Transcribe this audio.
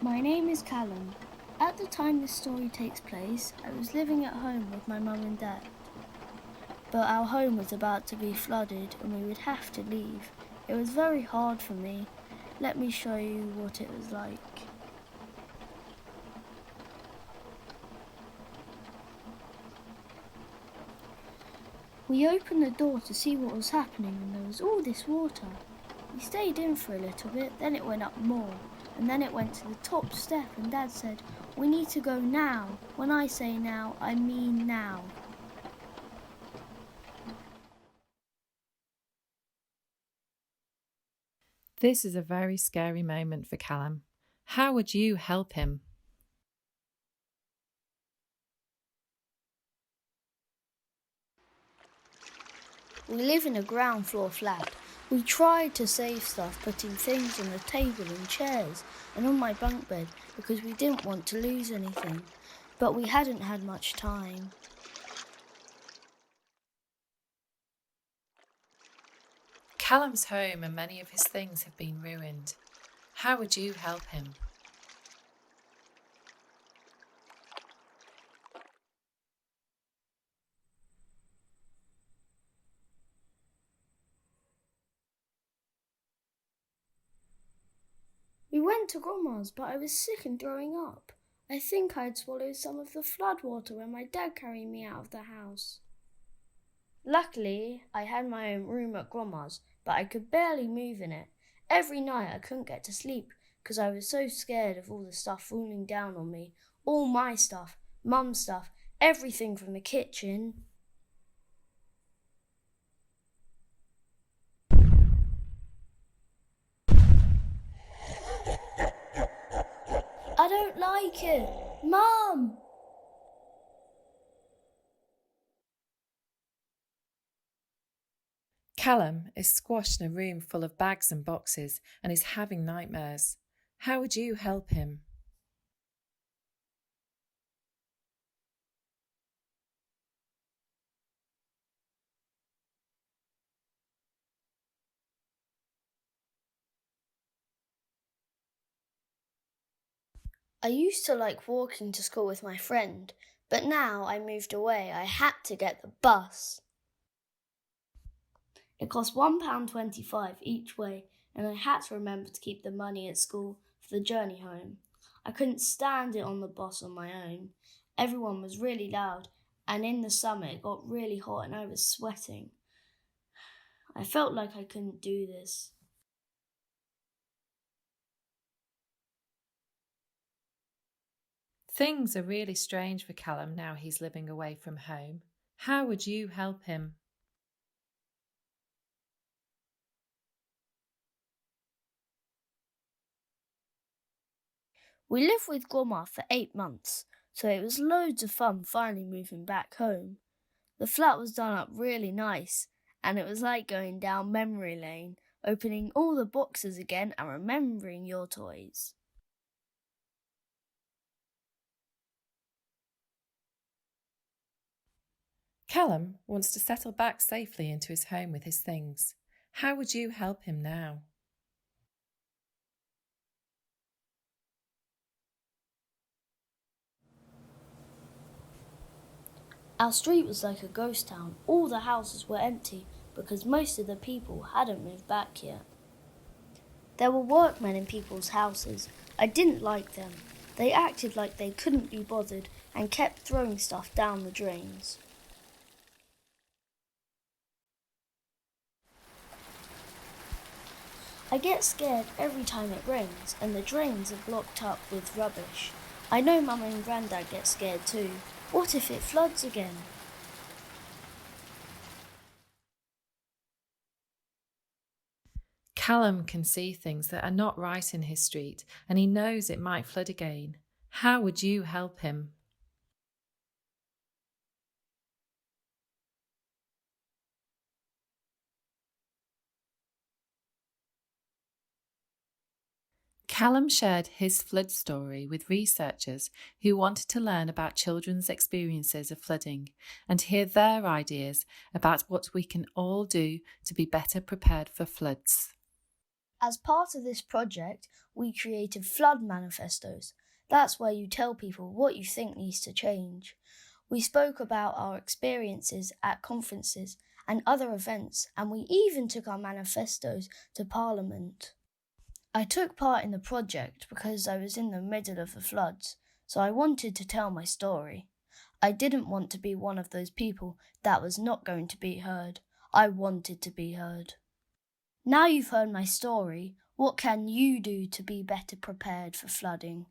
My name is Callum. At the time this story takes place, I was living at home with my mum and dad. But our home was about to be flooded and we would have to leave. It was very hard for me. Let me show you what it was like. We opened the door to see what was happening and there was all this water. We stayed in for a little bit, then it went up more, and then it went to the top step and Dad said, "We need to go now." When I say now, I mean now. This is a very scary moment for Callum. How would you help him? We live in a ground floor flat. We tried to save stuff, putting things on the table and chairs and on my bunk bed because we didn't want to lose anything. But we hadn't had much time. Callum's home and many of his things have been ruined. How would you help him? We went to Grandma's, but I was sick and throwing up. I think I'd swallowed some of the flood water when my dad carried me out of the house. Luckily, I had my own room at Grandma's, but I could barely move in it. Every night I couldn't get to sleep because I was so scared of all the stuff falling down on me. All my stuff, Mum's stuff, everything from the kitchen. I don't like it. Mum! Callum is squashed in a room full of bags and boxes and is having nightmares. How would you help him? I used to like walking to school with my friend, but now I moved away. I had to get the bus. It cost £1.25 each way, and I had to remember to keep the money at school for the journey home. I couldn't stand it on the bus on my own. Everyone was really loud, and in the summer it got really hot and I was sweating. I felt like I couldn't do this. Things are really strange for Callum now he's living away from home. How would you help him? We lived with Grandma for 8 months, so it was loads of fun finally moving back home. The flat was done up really nice, and it was like going down memory lane, opening all the boxes again and remembering your toys. Callum wants to settle back safely into his home with his things. How would you help him now? Our street was like a ghost town. All the houses were empty because most of the people hadn't moved back yet. There were workmen in people's houses. I didn't like them. They acted like they couldn't be bothered and kept throwing stuff down the drains. I get scared every time it rains and the drains are blocked up with rubbish. I know Mum and Grandad get scared too. What if it floods again? Callum can see things that are not right in his street and he knows it might flood again. How would you help him? Callum shared his flood story with researchers who wanted to learn about children's experiences of flooding and hear their ideas about what we can all do to be better prepared for floods. As part of this project, we created flood manifestos. That's where you tell people what you think needs to change. We spoke about our experiences at conferences and other events, and we even took our manifestos to Parliament. I took part in the project because I was in the middle of the floods, so I wanted to tell my story. I didn't want to be one of those people that was not going to be heard. I wanted to be heard. Now you've heard my story, what can you do to be better prepared for flooding?